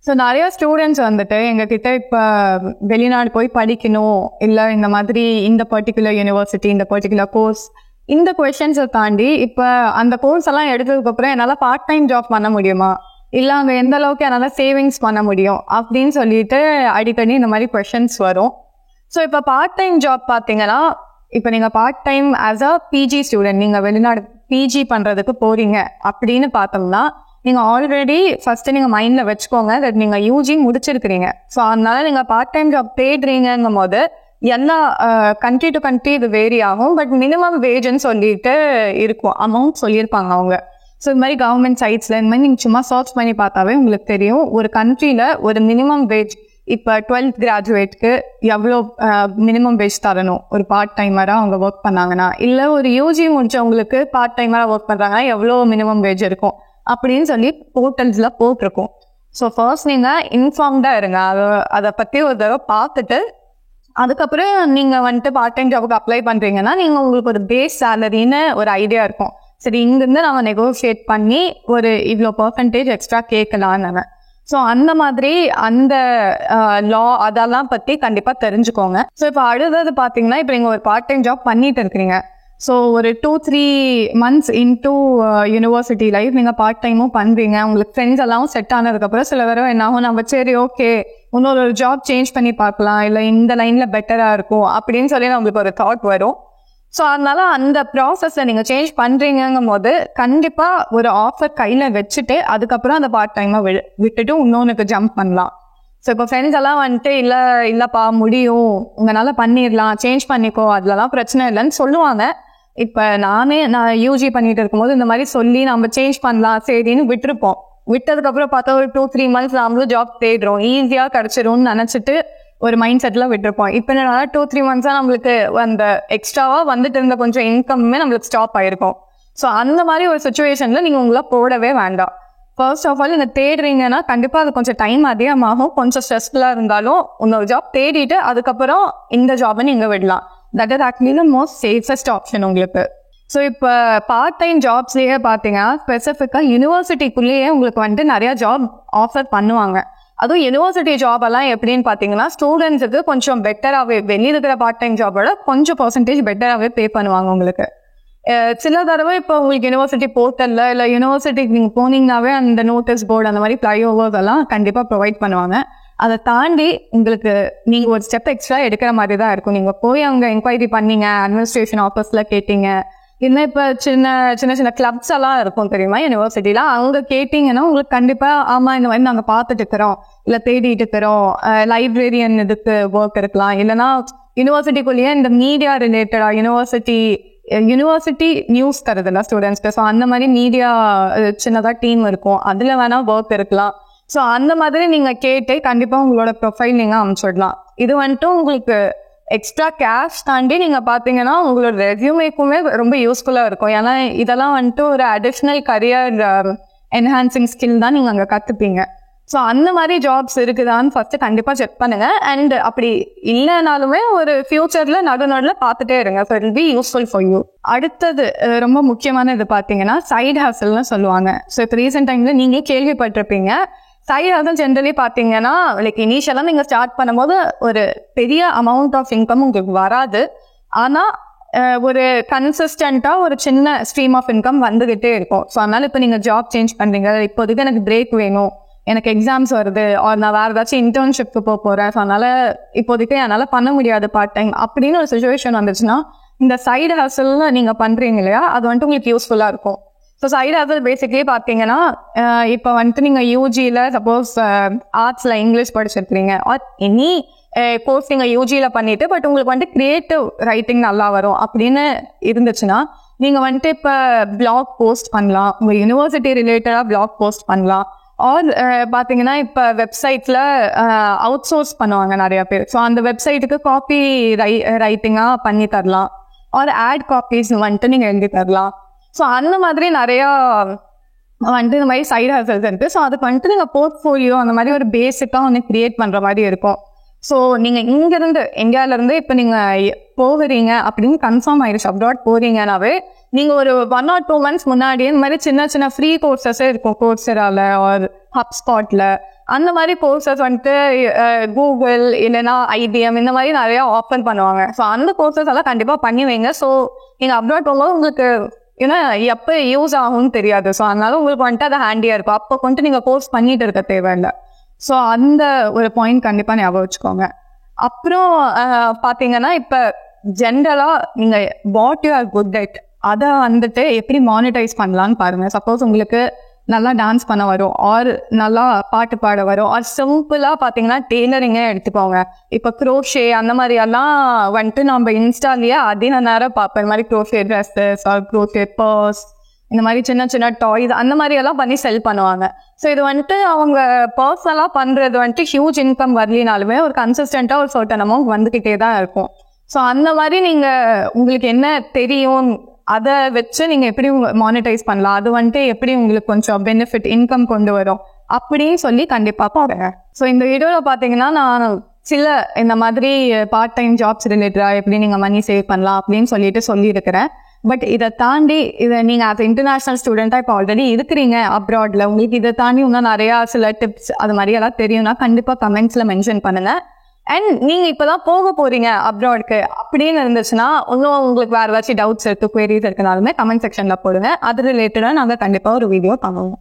So நிறைய students வந்துட்டு எங்ககிட்ட இப்போ வெளிநாடு போய் படிக்கணும், இல்லை இந்த மாதிரி இந்த பர்டிகுலர் யூனிவர்சிட்டி, இந்த பர்டிகுலர் கோர்ஸ், இந்த கொஷின்ஸை தாண்டி இப்போ அந்த கோர்ஸ் எல்லாம் எடுத்ததுக்கப்புறம் என்னால் பார்ட் டைம் ஜாப் பண்ண முடியுமா, இல்லை அங்கே எந்த அளவுக்கு என்னால் சேவிங்ஸ் பண்ண முடியும் அப்படின்னு சொல்லிட்டு அடிக்கடி இந்த மாதிரி கொஷின்ஸ் வரும். ஸோ இப்போ பார்ட் டைம் ஜாப் பார்த்தீங்கன்னா, இப்போ நீங்கள் part time as a PG student நீங்கள் வெளிநாடு பிஜி பண்ணுறதுக்கு போறீங்க அப்படின்னு பார்த்தோம்னா, நீங்கள் ஆல்ரெடி ஃபர்ஸ்ட் நீங்கள் மைண்டில் வச்சுக்கோங்க தட் நீங்கள் யூஜி முடிச்சிருக்கிறீங்க. ஸோ அதனால நீங்கள் பார்ட் டைம் ஜாப் தேடுறீங்கும் போது எல்லா கண்ட்ரி டு கண்ட்ரி இது வேரி ஆகும். பட் மினிமம் வேஜ்ன்னு சொல்லிட்டு இருக்கும், அமௌண்ட் சொல்லியிருப்பாங்க அவங்க. ஸோ இது மாதிரி கவர்மெண்ட் சைட்ஸில் இந்த மாதிரி நீங்கள் சும்மா சர்ச் பண்ணி பார்த்தாவே உங்களுக்கு தெரியும் ஒரு கண்ட்ரியில் ஒரு மினிமம் வேஜ். இப்போ 12th கிராஜுவேட்க்கு எவ்வளோ மினிமம் வேஜ் தரணும் ஒரு பார்ட் டைமராக அவங்க ஒர்க் பண்ணாங்கன்னா, இல்லை ஒரு யூஜி முடிச்சவங்களுக்கு பார்ட் டைமராக ஒர்க் பண்ணுறாங்கன்னா எவ்வளோ மினிமம் வேஜ் இருக்கும் அப்படின்னு சொல்லி போர்ட்டல்ஸில் போட்டிருக்கோம். ஸோ ஃபர்ஸ்ட் நீங்கள் இன்ஃபார்ம்டாக இருங்க, அதை பற்றி ஒரு தடவை பார்த்துட்டு அதுக்கப்புறம் நீங்கள் வந்துட்டு பார்ட் டைம் ஜாபுக்கு அப்ளை பண்ணுறீங்கன்னா நீங்கள் உங்களுக்கு ஒரு பேஸ் சேலரின்னு ஒரு ஐடியா இருக்கும். சரி, இங்கேருந்து நம்ம நெகோஷியேட் பண்ணி ஒரு இவ்வளோ பர்சன்டேஜ் எக்ஸ்ட்ரா கேட்கலான்னு. ஸோ அந்த மாதிரி அந்த லா அதெல்லாம் பற்றி கண்டிப்பாக தெரிஞ்சுக்கோங்க. ஸோ இப்போ அடுத்தது பார்த்தீங்கன்னா, இப்போ நீங்கள் ஒரு பார்ட் டைம் ஜாப் பண்ணிட்டு இருக்கிறீங்க. ஸோ ஒரு 2-3 months இன்டூ யூனிவர்சிட்டி லைஃப் நீங்கள் பார்ட் டைமும் பண்ணுறீங்க. உங்களுக்கு ஃப்ரெண்ட்ஸ் எல்லாம் செட் ஆனதுக்கப்புறம் சில தடவை என்ன ஆகும், நம்ம சரி ஓகே இன்னொரு ஜாப் சேஞ்ச் பண்ணி பார்க்கலாம், இல்லை இந்த லைனில் பெட்டராக இருக்கும் அப்படின்னு சொல்லி நம்மளுக்கு ஒரு தாட் வரும். ஸோ அதனால அந்த ப்ராசஸை நீங்கள் சேஞ்ச் பண்ணுறீங்கும் போது கண்டிப்பாக ஒரு ஆஃபர் கையில் வச்சுட்டு அதுக்கப்புறம் அந்த பார்ட் டைமை விட்டுட்டு இன்னொன்றுக்கு ஜம்ப் பண்ணலாம். ஸோ இப்போ ஃப்ரெண்ட்ஸ் எல்லாம் வந்துட்டு இல்லைப்பா முடியும், உங்களால் பண்ணிடலாம், சேஞ்ச் பண்ணிக்கோ, அதுலலாம் பிரச்சனை இல்லைன்னு சொல்லுவாங்க. இப்போ நான் யூஜி பண்ணிட்டு இருக்கும்போது இந்த மாதிரி சொல்லி நம்ம சேஞ்ச் பண்ணலாம் சரின்னு விட்டுருப்போம். விட்டதுக்கப்புறம் பார்த்தா ஒரு 2-3 months நாமளும் ஜாப் தேடுறோம், ஈஸியாக கிடச்சிரும்னு நினச்சிட்டு ஒரு மைண்ட் செட்டில் விட்டுருப்போம். இப்போ என்ன 2-3 months நம்மளுக்கு அந்த எக்ஸ்ட்ராவாக வந்துட்டு இருந்த கொஞ்சம் இன்கம்மே நம்மளுக்கு ஸ்டாப் ஆகிருக்கும். ஸோ அந்த மாதிரி ஒரு சுச்சுவேஷனில் நீங்கள் உங்களை போடவே வேண்டாம். ஃபர்ஸ்ட் ஆஃப் ஆல் நீங்கள் தேடுறீங்கன்னா கண்டிப்பாக அது கொஞ்சம் டைம் அதிகமாகும், கொஞ்சம் ஸ்ட்ரெஸ்ஃபுல்லாக இருந்தாலும் இன்னொரு ஜாப் தேடிட்டு அதுக்கப்புறம் இந்த ஜாபை நீங்கள் விடலாம். That is actually the most safest option உங்களுக்கு. ஸோ இப்போ பார்ட் டைம் ஜாப்ஸ்லேயே பார்த்தீங்கன்னா ஸ்பெசிஃபிக்காக யூனிவர்சிட்டிக்குள்ளேயே உங்களுக்கு வந்துட்டு நிறையா ஜாப் ஆஃபர் பண்ணுவாங்க. அதுவும் யூனிவர்சிட்டி ஜாப் எல்லாம் எப்படின்னு பார்த்தீங்கன்னா ஸ்டூடெண்ட்ஸுக்கு கொஞ்சம் பெட்டராகவே வெளியே இருக்கிற பார்ட் டைம் ஜாபோட கொஞ்சம் பர்சன்டேஜ் பெட்டராகவே பே பண்ணுவாங்க உங்களுக்கு. சில தடவை இப்போ உங்களுக்கு யூனிவர்சிட்டி போர்ட்டலில் இல்லை யூனிவர்சிட்டிக்கு நீங்கள் போனீங்கன்னாவே அந்த நோட்டீஸ் போர்டு அந்த மாதிரி ஃப்ளைஓவர்ஸ் எல்லாம் கண்டிப்பாக ப்ரொவைட் பண்ணுவாங்க. அதை தாண்டி உங்களுக்கு நீங்கள் ஒரு ஸ்டெப் எக்ஸ்ட்ரா எடுக்கிற மாதிரி தான் இருக்கும். நீங்கள் போய் அங்கே என்கொயரி பண்ணீங்க, அட்மினிஸ்ட்ரேஷன் ஆஃபீஸில் கேட்டீங்க, இல்லை இப்போ சின்ன சின்ன கிளப்ஸ் எல்லாம் இருக்கும் தெரியுமா யூனிவர்சிட்டியில், அங்கே கேட்டிங்கன்னா உங்களுக்கு கண்டிப்பாக ஆமாம் இந்த மாதிரி நாங்கள் பார்த்துட்டு இருக்கிறோம், இல்லை தேடிட்டு இருக்கிறோம், லைப்ரரியன் இதுக்கு ஒர்க் இருக்கலாம், இல்லைனா யூனிவர்சிட்டிக்குள்ளேயே இந்த மீடியா ரிலேட்டடாக யூனிவர்சிட்டி நியூஸ் தருதுல்ல ஸ்டூடெண்ட்ஸ்க்கு, ஸோ அந்த மாதிரி மீடியா சின்னதாக டீம் இருக்கும், அதில் வேணால் ஒர்க் இருக்கலாம். ஸோ அந்த மாதிரி நீங்கள் கேட்டு கண்டிப்பாக உங்களோட ப்ரொஃபைல் நீங்கள் அமைச்சிடலாம். இது வந்துட்டு உங்களுக்கு எக்ஸ்ட்ரா கேஷ் தாண்டி நீங்கள் பார்த்தீங்கன்னா உங்களோட ரெஸ்யூமேக்குமே ரொம்ப யூஸ்ஃபுல்லாக இருக்கும். ஏன்னா இதெல்லாம் வந்துட்டு ஒரு அடிஷ்னல் கரியர் என்ஹான்சிங் ஸ்கில் தான் நீங்கள் அங்கே கற்றுப்பீங்க. ஸோ அந்த மாதிரி ஜாப்ஸ் இருக்குதான்னு ஃபர்ஸ்ட்டு கண்டிப்பாக செக் பண்ணுங்கள். அண்ட் அப்படி இல்லைனாலுமே ஒரு ஃபியூச்சரில் நடுநடுல பார்த்துட்டே இருங்க. So it will be useful for you. அடுத்தது ரொம்ப முக்கியமான இது பார்த்தீங்கன்னா சைட் ஹாசல்னு சொல்லுவாங்க. ஸோ இப்போ ரீசெண்ட் டைமில் நீங்கள் கேள்விப்பட்டிருப்பீங்க. சைட் ஹாசல் ஜென்ரலி பார்த்தீங்கன்னா லைக் இனிஷியலாக நீங்கள் ஸ்டார்ட் பண்ணும்போது ஒரு பெரிய அமௌண்ட் ஆஃப் இன்கம் உங்களுக்கு வராது. ஆனால் ஒரு கன்சிஸ்டண்ட்டாக ஒரு சின்ன ஸ்ட்ரீம் ஆஃப் இன்கம் வந்துகிட்டே இருக்கும். ஸோ அதனால் இப்போ நீங்கள் ஜாப் சேஞ்ச் பண்ணுறீங்க, இப்போதைக்கு எனக்கு பிரேக் வேணும், எனக்கு எக்ஸாம்ஸ் வருது, நான் வேறு ஏதாச்சும் இன்டர்ன்ஷிப்க்கு போகிறேன், ஸோ அதனால் இப்போதைக்கு என்னால் பண்ண முடியாது பார்ட் டைம் அப்படின்னு ஒரு சுச்சுவேஷன் வந்துச்சுன்னா இந்த சைடு ஹாசல்னு நீங்கள் பண்ணுறீங்க இல்லையா, அது வந்துட்டு உங்களுக்கு யூஸ்ஃபுல்லாக இருக்கும். ஸோ சைடு ஹாசல் பேசிக்லி பார்த்தீங்கன்னா இப்போ வந்துட்டு நீங்கள் யூஜியில் சப்போஸ் ஆர்ட்ஸில் இங்கிலீஷ் படிச்சிருக்கிறீங்க ஆர் எனி கோர்ஸ் நீங்கள் யூஜியில் பண்ணிவிட்டு பட் உங்களுக்கு வந்துட்டு க்ரியேட்டிவ் ரைட்டிங் நல்லா வரும் அப்படின்னு இருந்துச்சுன்னா நீங்கள் வந்துட்டு இப்போ பிளாக் போஸ்ட் பண்ணலாம், உங்கள் யூனிவர்சிட்டி ரிலேட்டடாக பிளாக் போஸ்ட் பண்ணலாம். ஆர் பார்த்தீங்கன்னா இப்போ வெப்சைட்டில் அவுட் சோர்ஸ் பண்ணுவாங்க நிறையா பேர். ஸோ அந்த வெப்சைட்டுக்கு காப்பி ரைட்டிங்காக பண்ணி தரலாம். ஆர் ஆட் காப்பீஸ் வந்துட்டு நீங்கள் எழுதி தரலாம். ஸோ அந்த மாதிரி நிறையா வந்துட்டு இந்த மாதிரி சைடு ஹாசல்ஸ் இருக்குது. ஸோ அதுக்கு வந்துட்டு நீங்கள் போர்ட்ஃபோலியோ அந்த மாதிரி ஒரு பேசிக்காக வந்து க்ரியேட் பண்ணுற மாதிரி இருக்கும். ஸோ நீங்கள் இங்கேருந்து இந்தியாவிலேருந்து இப்போ நீங்கள் போகிறீங்க அப்படின்னு கன்ஃபார்ம் ஆயிடுச்சு, அப்ராட் போகிறீங்கன்னாவே நீங்கள் ஒரு 1 or 2 months முன்னாடியே இந்த மாதிரி சின்ன சின்ன ஃப்ரீ கோர்சஸே இருக்கும், கோர்செரால ஆர் ஹப்ஸ்பாட்டில் அந்த மாதிரி கோர்சஸ் வந்துட்டு கூகுள் இல்லைன்னா IBM இந்த மாதிரி நிறைய ஆஃபர் பண்ணுவாங்க. ஸோ அந்த கோர்சஸ் எல்லாம் கண்டிப்பா பண்ணி வைங்க. ஸோ நீங்க அப்ராட் போகும்போது உங்களுக்கு ஏன்னா எப்போ யூஸ் ஆகும்னு தெரியாது. ஸோ அதனால உங்களுக்கு வந்துட்டு அது ஹேண்டியா இருக்கும். அப்போ வந்துட்டு நீங்க கோர்ஸ் பண்ணிட்டு இருக்க தேவையில்லை. ஸோ அந்த ஒரு பாயிண்ட் கண்டிப்பா ஞாபகம் வச்சுக்கோங்க. அப்புறம் பாத்தீங்கன்னா இப்ப ஜென்ரலா நீங்க what you are good at அதை வந்துட்டு எப்படி மானிட்டைஸ் பண்ணலான்னு பாருங்க. சப்போஸ் உங்களுக்கு நல்லா டான்ஸ் பண்ண வரும், ஆர் நல்லா பாட்டு பாட வரும், ஆர் சிம்பிளா பாத்தீங்கன்னா டெய்லரிங்கே எடுத்துக்கோங்க. இப்ப க்ரோஷே அந்த மாதிரி எல்லாம் வந்துட்டு நம்ம இன்ஸ்டாலேயே அதிக நேரம் பார்ப்பேன். இந்த மாதிரி crochet dresses or crochet purse, இந்த மாதிரி சின்ன சின்ன டாய்ஸ் அந்த மாதிரி எல்லாம் பண்ணி செல் பண்ணுவாங்க. ஸோ இது வந்துட்டு அவங்க பர்சனலாக பண்றது வந்துட்டு ஹியூஜ் இன்கம் வரலினாலுமே ஒரு கன்சிஸ்டண்டா ஒரு சர்டன் அமௌண்ட் வந்துகிட்டே தான் இருக்கும். ஸோ அந்த மாதிரி நீங்க உங்களுக்கு என்ன தெரியும் அதை வச்சு நீங்க எப்படி மானிட்டைஸ் பண்ணலாம், அது வந்துட்டு எப்படி உங்களுக்கு கொஞ்சம் பெனிஃபிட் இன்கம் கொண்டு வரும் அப்படின்னு சொல்லி கண்டிப்பா பாருங்க. ஸோ இந்த வீடியோவில் பார்த்தீங்கன்னா நான் சில இந்த மாதிரி பார்ட் டைம் ஜாப்ஸ் ரிலேட்டடா எப்படி நீங்க மணி சேவ் பண்ணலாம் அப்படின்னு சொல்லியிருக்கிறேன். பட் இதை தாண்டி இதை நீங்க அது இன்டர்நேஷனல் ஸ்டூடெண்டா இப்போ ஆல்ரெடி இருக்கிறீங்க அப்ராட்ல, உங்களுக்கு இதை தாண்டி இன்னும் நிறைய சில டிப்ஸ் அது மாதிரி எல்லாம் தெரியும்னா கண்டிப்பா கமெண்ட்ஸ்ல மென்ஷன் பண்ணுங்க. அண்ட் நீங்க இப்பதான் போக போறீங்க அப்ராட்க்கு அப்படின்னு இருந்துச்சுன்னா இன்னும் உங்களுக்கு வேற ஏதாச்சும் டவுட்ஸ் இருக்கு, குவரிஸ் இருக்குனாலுமே கமெண்ட் செக்ஷன்ல போடுங்க. அது ரிலேட்டடா நாங்க கண்டிப்பா ஒரு வீடியோ பண்ணுவோம்.